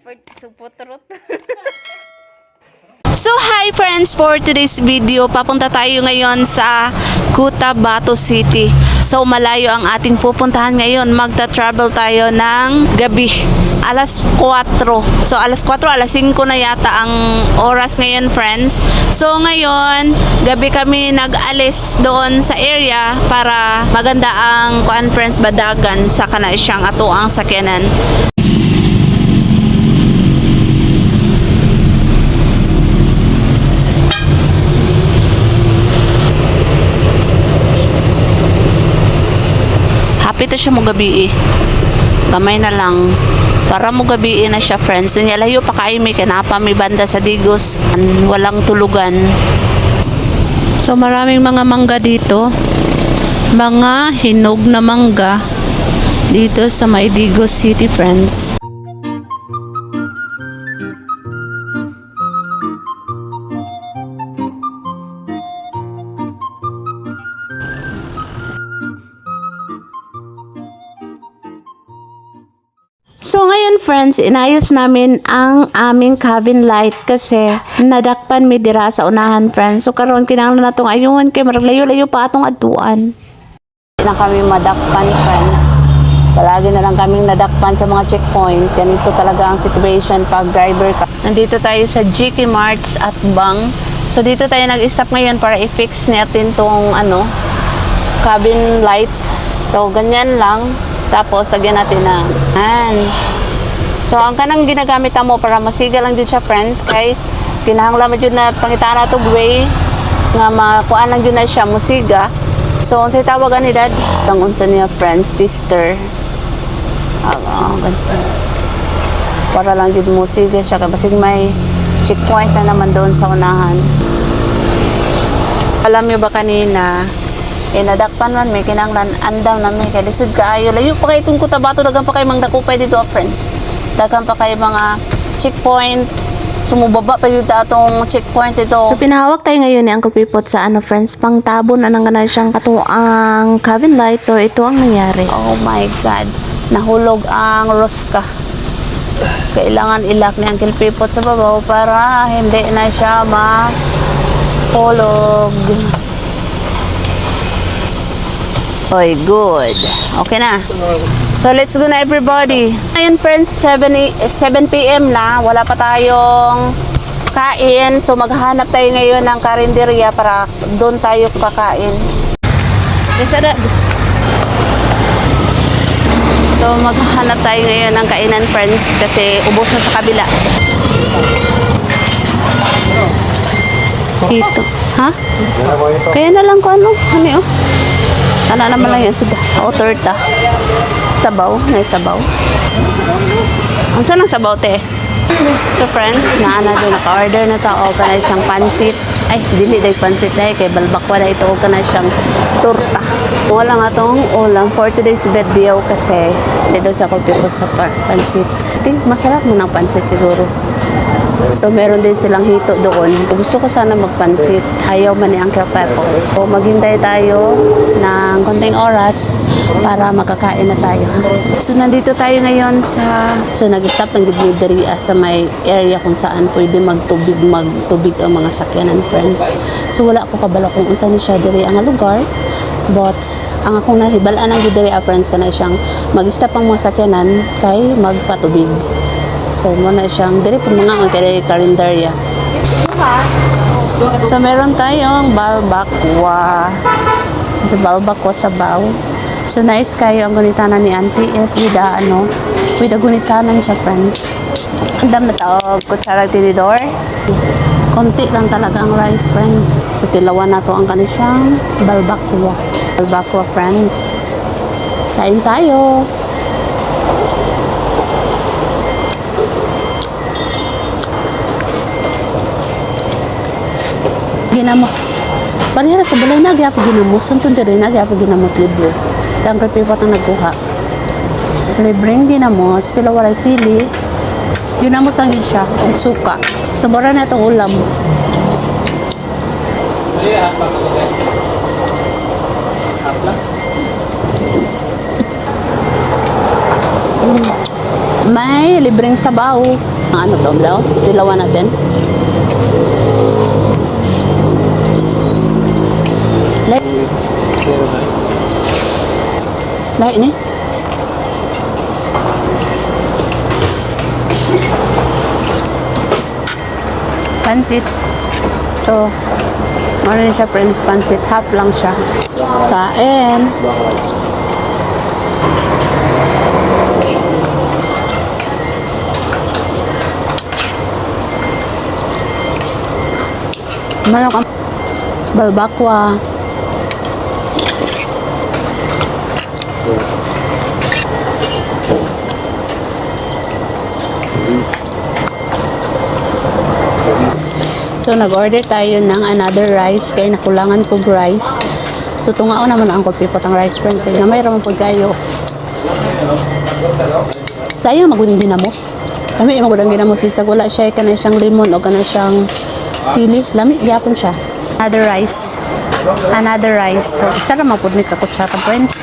effort suputrot. So hi friends, for today's video, papunta tayo ngayon sa Cotabato City. So malayo ang ating pupuntahan ngayon. Magta-travel tayo ng gabi. Alas 4. So alas 4, alas 5 na yata ang oras ngayon friends. So ngayon, gabi kami nag-alis doon sa area para maganda ang conference badagan sa kanaisyang ato ang sakyanan. Happy to siya mo gabi Gamay na lang. Para mo gabi na siya friends. Yung layo pa kayo may kanapa may banda sa Digos. Walang tulugan. So maraming mga mangga dito. Mga hinog na mangga. Dito sa may Digos City friends. So ngayon friends, inayos namin ang aming cabin light kasi nadakpan mi dira sa unahan friends. So karon kinahanglan natong ayungan kay marag layo-layo pa atong adtuan. Na kami madakpan friends. Palagi na lang kaming nadakpan sa mga checkpoint. Ganito talaga ang situation pag driver ka. Nandito tayo sa GK Marts at Bang. So dito tayo nag-stop ngayon para i-fix natin tong cabin light. So ganyan lang. Tapos, lagyan natin ng So, ang kanang ginagamit mo para masiga lang dyan siya, friends, kay kinahanglan mo dyan na pangitaan na ito gray, nga makuhaan lang dyan na siya, musiga. So, unsay tawagan ni Dad? Ang unsa niya, friends, tester. Para lang dyan musiga siya, kasi may checkpoint na naman doon sa unahan. Alam niyo ba kanina, nadakpan man may kinanglan andaw na may kalisod kaayo layo pa kay itong Cotabato dagan pa kay mang dakupay dito friends dagan pa kay mga checkpoint sumubaba pa dito atong checkpoint ito. So pinahawak tayo ngayon ni Uncle Pipot sa friends pang tabon na nang siyang katuang cabin light. So ito ang nangyari, oh my god, nahulog ang rosca. Kailangan ilak ni Uncle Pipot sa babaw para hindi na siya mahulog. Oy, good. Okay na. So, let's go na everybody. Ngayon, friends, 7 p.m. na. Wala pa tayong kain. So, maghanap tayo ngayon ng karinderya para doon tayo kakain. So, maghanap tayo ngayon ng kainan, friends, kasi ubos na sa kabila. Dito. Ha? Kaya na lang ko ano oh. Ano naman lang yan sida. O, torta. Sabaw. May sabaw. Ang saan ang sabaw, te? So, friends, doon. Naka-order na ito. O, kanay siyang pansit. Ay, dili dahil pansit na kay balbakwa na ito. O, kanay siyang torta. Wala nga itong ulam for today's video kasi dito sa kupipot sa pansit. Masarap mo ng pansit siguro. So, meron din silang hito doon. Gusto ko sana magpansit. Ayaw man ni Uncle Pepot. So, maghintay tayo ng konting oras para makakain na tayo. So, nandito tayo ngayon So, nag-stop ng gididiri sa may area kung saan pwede magtubig ang mga sakyanan, friends. So, wala ko kabalo kung unsa ni siya diri ang lugar. But, ang akong nahibalaan ng gidiri friends, kana siyang mag-stop ang mga sakyanan kay magpatubig. So, muna siyang diri po mga karinderya. So, meron tayong balbakwa. So, balbakwa sabaw. So, nice kayo ang gunitanan ni Auntie is with the gunitanan siya, friends. Andam na tawag kutsara tinidor. Konti lang talaga ang rice, friends. So, tilawan na to ang kanisyang balbakwa. Balbakwa, friends. Kain tayo. Ginamos. Parehara sa balay na gyapon ginamos. Antun diri na gyapon ginamos libre. Sa Uncle Pipot ang nagkuha. Libreng ginamos, pila walay sili. Ginamos lang yun siya, og suka. So mura na itong ulam. May libreng sabaw. Ang ano to, daw? Dilawan natin. Lahi ni. Pansit. So, ano siya friends, pansit. Half lang siya. Kain. Manok ang balbakwa. So, nag-order tayo ng another rice kaya nakulangan kong rice. So, tungao naman ang pipot ang rice friends. Nga may ramang po kayo. Sayang magudang ginamos. Lami magudang ginamos. Bisag wala siya ka na siyang lemon o ka na siyang sili. Lami, yapon siya. Another rice. Another rice. So, isa ramang po ni kakutsara friends.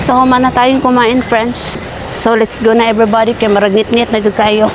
So, humana tayong kumain friends. So, let's go na everybody. Kaya maragnit-ngit na dyan kayo.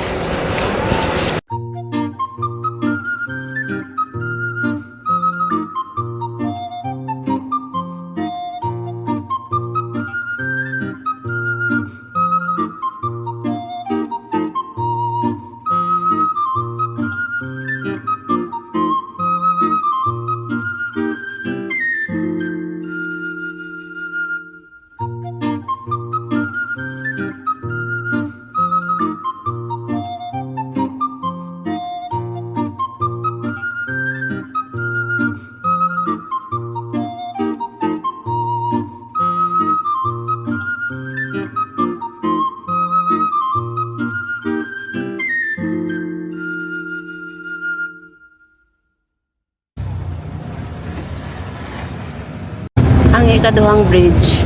Ang ikaduhang bridge.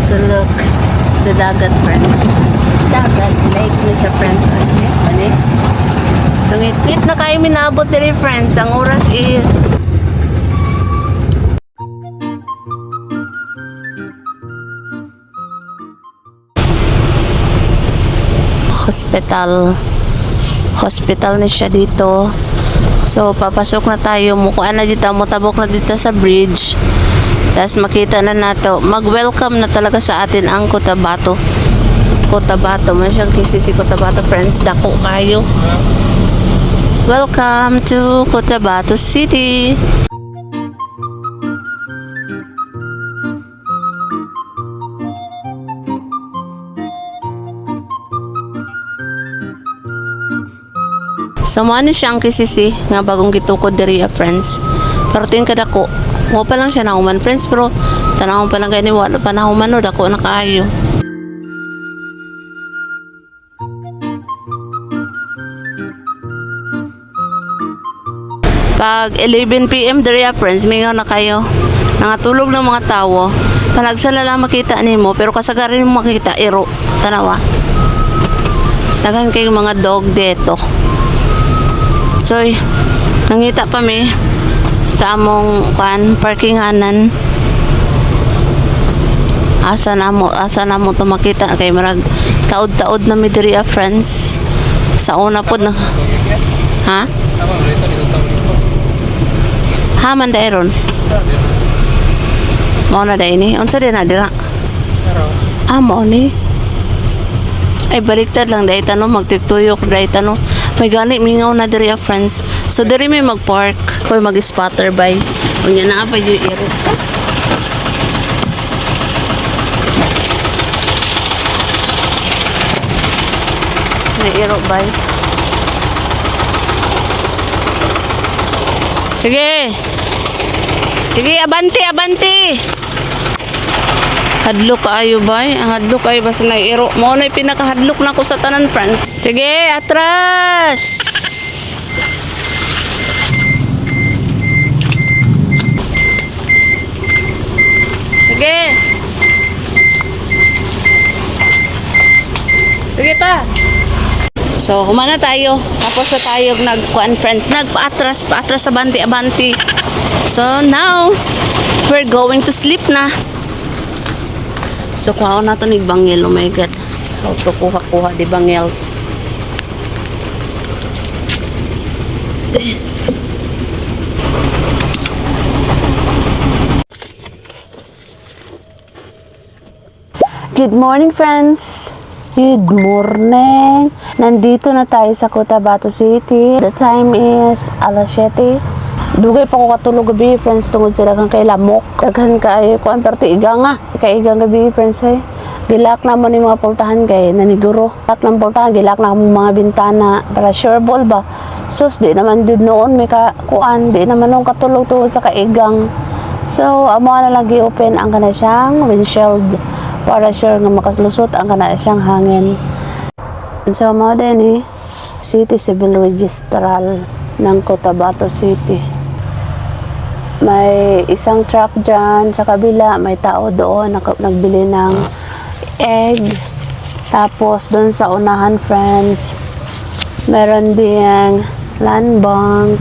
So look, the dagat friends. Dagat, lake na siya friends. Okay, so ngit na kayo minabot diri friends. Ang oras is hospital na siya dito. So papasok na tayo, mukuan na dito, mutabok na dito sa bridge. Tapos makita na nato, mag-welcome na talaga sa atin ang Cotabato. Cotabato, man siyang kisisi Cotabato friends, dako kayo. Welcome to Cotabato City. So, mani siyang kisisi nga bagong gitukod diri friends. Pero tin kada ko, mo pa lang siya na human friends, pero tanawon pa lang gani wala pa na human no dako na kaayo. Pag 11 PM diri friends, mingaw na kayo. Nangatulog ng mga tawo. Panagsala lang makita nimo, pero kasagaran mo makita iro, tanawa. Dagan kay mga dog dito. So, nangita pa mi sa among parkinganan. Asa na mo to makita kay marag taod-taod na mi diri friends. Sa una pod na. Ha? Ha man dairon. Mo na dai ni. Unsa din na dira? Mo ni. Ay baliktad lang dai tanong magtuyok dai tanong. May gani mingaw na diri friends. So diri may mag-park or mag-spotter by. Unya na pa yung iro. May iro by. Sige. Sige, abanti. Hadlok kaayo bay. Ang hadlok kayo basta na iro. Mo na pinakahadlok na ko sa tanan friends. Sige, atras. Sige. Sige pa. So, humana tayo. Tapos na tayo nagkuan friends. Nagpa-atras sa abanti. So, now, we're going to sleep na. So, kuha na ito ni Bangel. Oh my God. How to kuha di Bangels. Good morning, friends! Good morning! Nandito na tayo sa Cotabato City. The time is alas 7. Dugay pa ko katulog gabi, friends, tungod sila kang kay lamok. Daghan kay kuan pero tiiga nga. Kay igang gabi, friends, ay. Gilak naman yung mga pultahan kay naniguro. Gilak ng pultahan, gilak na mga bintana para sure ball ba. Sus, di naman dud noon may kuan, di naman nung katulog tungod sa kaigang. So, amo na lagi open ang kana siyang windshield para sure nga makaslusot ang kana siyang hangin. So, mo din City Civil Registral ng Cotabato City. May isang truck dyan sa kabila, may tao doon nagbili ng egg. Tapos doon sa unahan, friends, meron ding land bank.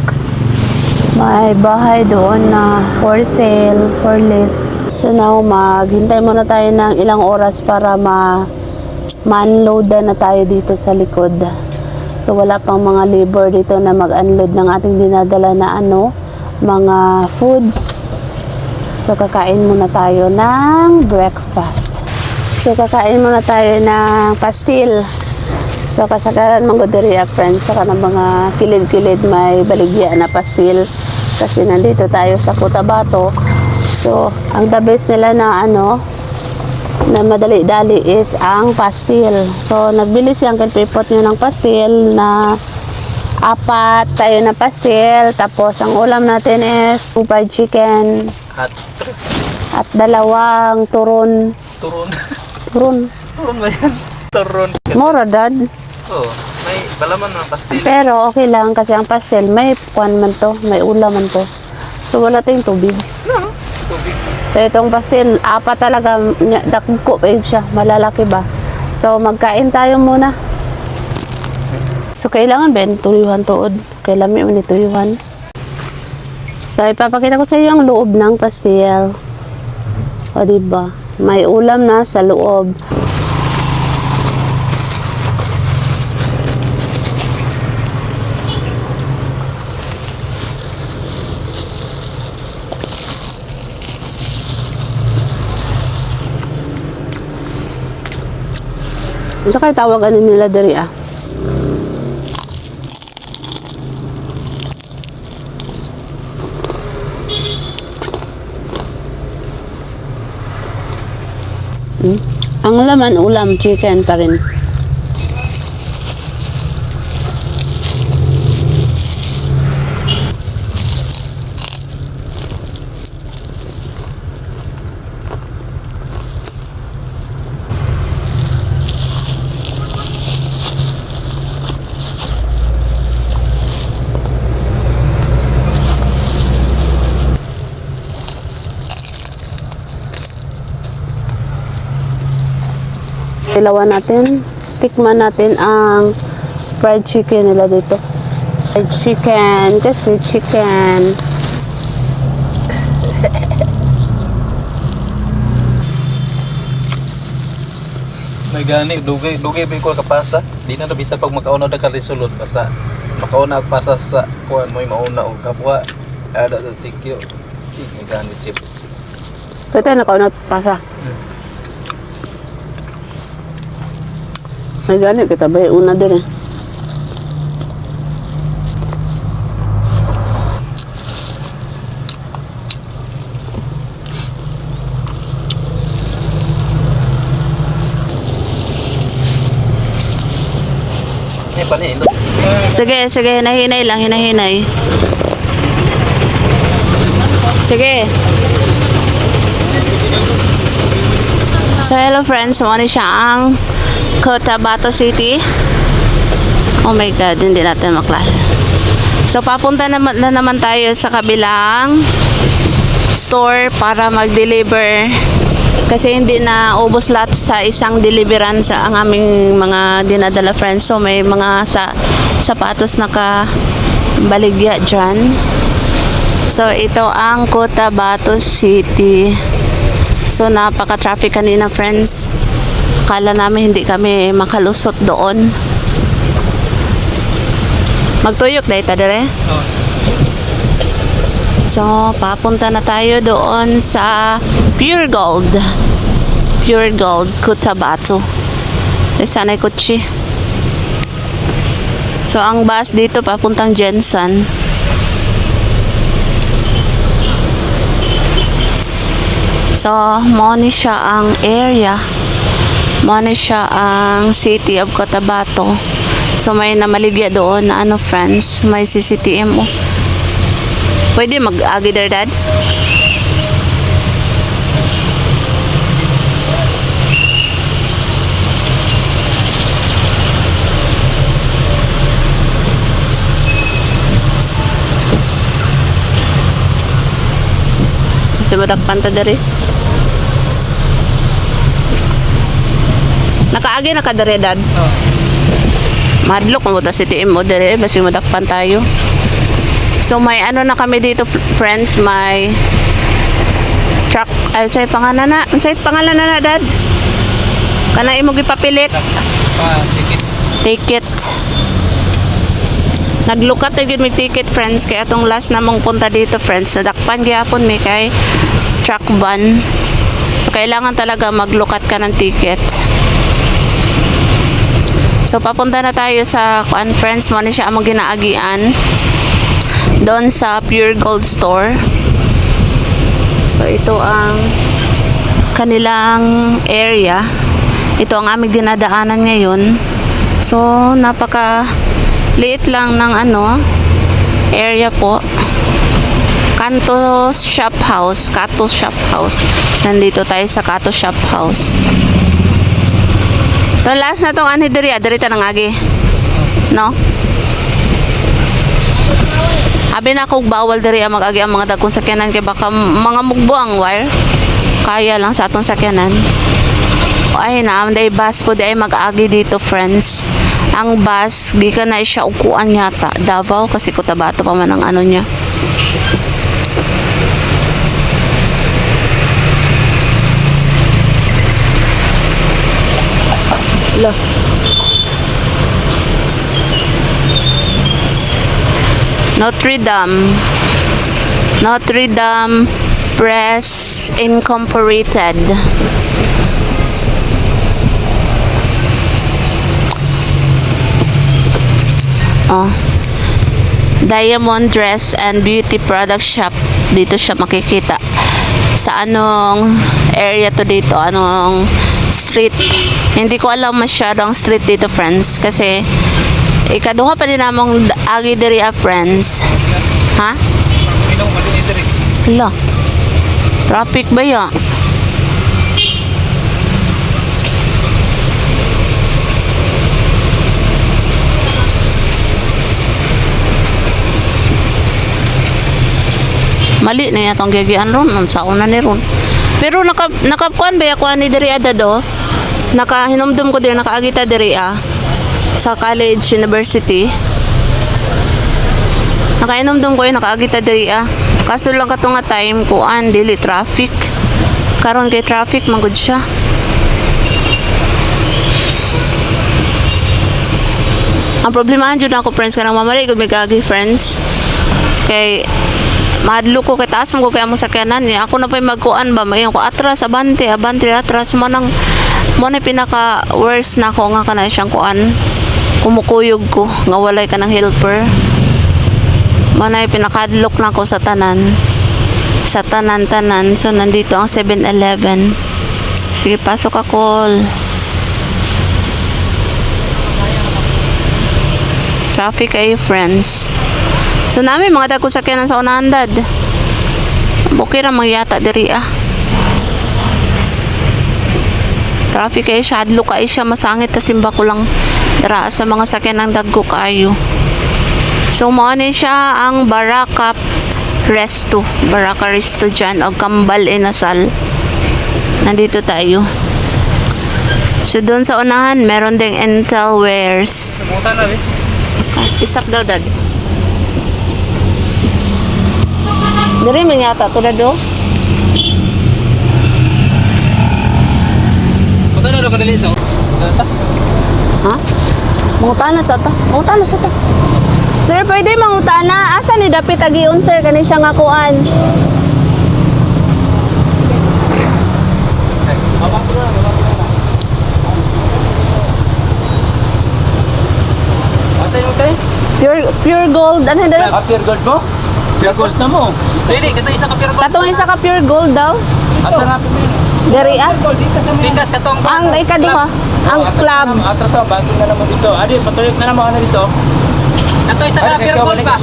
May bahay doon na for sale, for lease. So now, maghintay muna tayo ng ilang oras para ma-unload na tayo dito sa likod. So wala pang mga labor dito na mag-unload ng ating dinadala na mga foods. So kakain muna tayo ng breakfast. So kakain muna tayo ng pastil. So kasagaran mga deriya, friends, saka ng mga kilid-kilid may baligya na pastil kasi nandito tayo sa Cotabato. So ang the best nila na na madali-dali is ang pastil. So nagbili siyang kalpipot nyo ng pastil na 4 tayo na pastil. Tapos ang ulam natin is fried chicken at 2 turon. Turon ba yan? Turon. mura dad. Oo, may balaman ng pastil. Pero okay lang kasi ang pastil may kuan man to, may ulam man to. So wala tayong tubig. No, tubig. So itong pastil 4 talaga, dakko pa siya, malalaki ba. So magkain tayo muna. So kailangan ba tuyuhan tuod? Kailangan mo tuyuhan. So ipapakita ko sa iyo ang loob ng pastil. O diba? May ulam na sa loob. Saka tawag nila diri Ang laman ulam chicken pa rin. Ilawan natin, tikman natin ang fried chicken nila dito. Fried chicken, kasi chicken. May gani, dugay ba ko kapasa? Di na bisa pag makauna na ka resolute. Basta makauna ang pasa sa kuhan mo yung mauna o kapwa. Ada sa sikyo. May gani chip. Pwede na kaunat pasa. May ganit kita ba una din Panin. Sige, hinahinay lang, hinahinay. Sige. So hello friends, muna siya ang Cotabato City. Oh my god, hindi natin maklas. So papunta na naman tayo sa kabilang store para mag-deliver kasi hindi na ubos lahat sa isang deliveran sa ang aming mga dinadala, friends. So may mga sapatos na baligya dyan. So ito ang Cotabato City. So napaka-traffic kanina, friends. Kala namin hindi kami makalusot doon. Magtuyok dahil ta dire. Oh. So, papunta na tayo doon sa Pure Gold. Pure Gold, Cotabato. Sana ay kutsi. So, ang bus dito papuntang Jensen. So, mo ni siya ang area. Mo ni siya ang city of Cotabato. So, may namaligya doon na ano, friends. May CCTM. Oh. Pwede mag-agi there, Dad? Sumatakpan ta dari. Nakaagi na ka dari, Dad. Oh. Madlok mo ta CTM mo dari. Basi madakpan tayo. So may ano na kami dito friends, may truck, ay say pangalan na, Dad. Kana imo gipapilit. Ticket. Ticket. Naglukat na gid mig ticket friends kay atong last na mong punta dito friends, nadakpan gyapon mi kay truck van. So kailangan talaga maglukat ka ng ticket. So papunta na tayo sa conference mo ni siya among ginaagian doon sa Pure Gold Store. So ito ang kanilang area. Ito ang aming dinadaanan ngayon. So napaka liit lang ng ano area po. Kanto Shop House, Kato Shop House. Nandito tayo sa Kato Shop House. So last na tong ani diri ta nangagi. No? Abi na kog bawal diri mag-agi ang mga dagkong sakyanan kay baka mga mugbo ang wire. Kaya lang sa atong sakyanan. Ay na day bus po ay mag-agi dito friends. Ang bus di ka na siya ukuan yata Davao kasi Cotabato pa man ang ano niya. Lo. Notre Dame Press Incorporated. Oh. Diamond Dress and Beauty Product Shop. Dito siya makikita. Sa anong area to dito? Anong street? Hindi ko alam masyadong street dito friends kasi ikaduha pa din namong agi diri friends. Ha? Hala. Traffic ba ya? Mali na yatong gagian ron. Ang sauna ni ron. Pero nakakuan ba ako ni diri ada do? Nakahinumdum ko din nakaagita diri sa college university. Nakainomdum ko yun nakaagita diri kaso lang katong nga time ko dili traffic karon kay traffic magud siya. Ang problemahan jud ako friends kanang mamali gud migagi friends kay madlo ko kay taas mo ko kay amo sakyanan niya ako na pay magkuan ba mayon ko atras abante atras mo nang mo na pinaka worst na ko nga kana siyang kuan kumukuyog ko nga walay ka ng helper. Manay pinakadlock na ko sa tanan so nandito ang 7-Eleven. Sige pasok ako. Traffic ay friends. So namin mga dagkong sakyanan sa unahan dad. Okay ra magyata diri traffic ay siya adlo kay siya masangit ta simba ko lang dara sa mga sakyanan dagko kayo. So mo ni siya ang Baraka Resto dyan o Kambal Inasal. Nandito tayo. So doon sa unahan meron ding Intel Wares. Stop daw dad. Dari man yata to do. Punta na ka dali to. Sa ta? Ha? Mungutana sa ta. Sir, pwede mangutana. Asa ni dapit agiun sir kani siya nga kuan? Asa yung tayo? Pure gold. Ano dala? Pure gold mo? Pure gold na mo. Dili, katong isa ka pure gold. Katong isa ka pure gold daw. Asa nga po yun? Diri ah. Tikas katong Ang ikaduha, ang club. Atras sa banking na naman dito. Adi, patuyok na naman ano dito. Katong isa ka pure gold pa.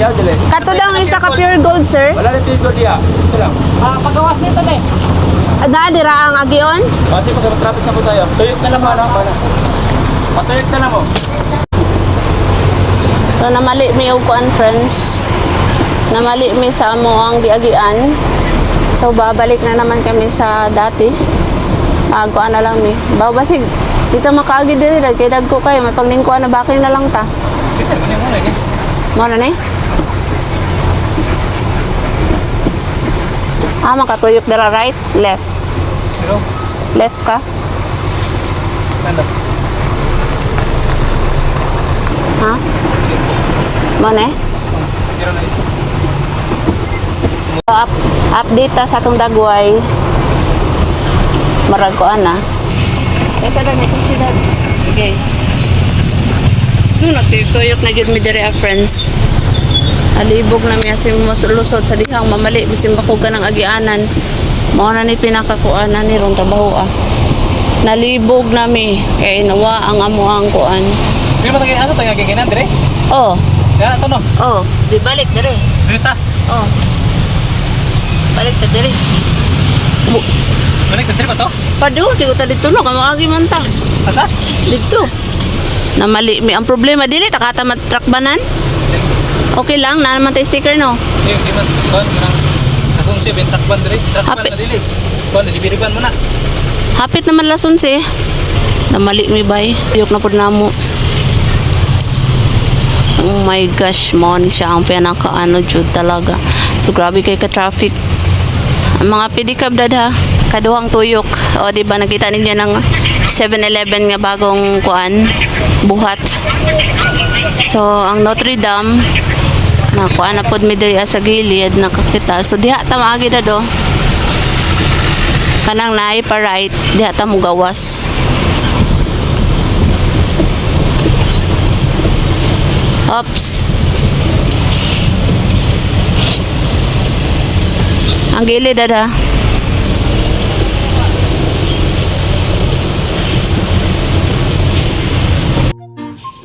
Kato daw ang isa ka pure gold, sir. Wala rin pure gold ya. Ito lang. Pagawas nito na Na dira ang agion. Kasi pag-traffic na po tayo. Tuyok na naman ano. Patuyok na naman. So namali mi og kuan friends. Namali mi sa amo ang giagian. So babalik na naman kami sa dati. Kuan na lang mi. Basig dito makaagi diri kay dagko kay may paglingkuan na baking na lang ta. Kita mo na ni. Mo na ni. Makatuyok dira right, left. Pero Left ka. ano? Ha? Mo na eh? Pero na ito. Update ta sa atong dagway. Marag ko ana. Sa dami kung sila. Okay. So natuyok na gyud mi diri friends. Alibog na mi asim lusod sa dihang mamali bisin bako ka ng agianan. Mao na ni pinakakuanan ni rong trabaho ah. Nalibog na mi kay nawa ang amo ang kuan. Pero matagay ano tayo giginan dire? Oh, Ya, to no. oh, di balik diri. Dita. Oh. Balik ta diri. Balik dire ba to? Padu siguro ta dito no kamo agi man ta. Asa? Dito. Namali mi ang problema dili takata truck banan. Okay lang na naman tay sticker no. Di man kon nang asong si ben takban dire. Takban Happy. na dili. Kon libiriban mo na. Hapit naman lason si. Namali mi bay. Tuyok na pud namo. Oh my gosh, mo ni siya ang pinakaano jud talaga. So grabe kay ka traffic. Ang mga pedicab dad ha. Kaduhang tuyok. O di ba nakita ninyo ng 7-Eleven nga bagong kuan buhat. So ang Notre Dame na kuan na pod mi diri sa gilid nakakita. So diha ta maagi dado. Kanang naay pa right, diha ta mo gawas. Oops. Ang gilid dada.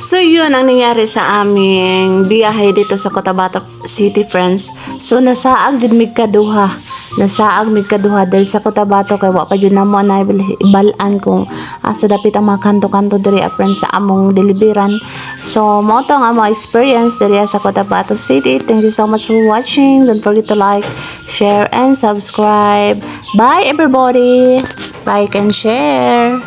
So yun ang nangyari sa aming biyahe dito sa Cotabato City friends. So nasaag jud mig kaduha. Nasaag mig kaduha dahil sa Cotabato kay wa pa jud namo na ibalan kung asa dapit ang mga kanto-kanto diri friends sa among deliveran. So mo to nga mga experience diri sa Cotabato City. Thank you so much for watching. Don't forget to like, share and subscribe. Bye everybody. Like and share.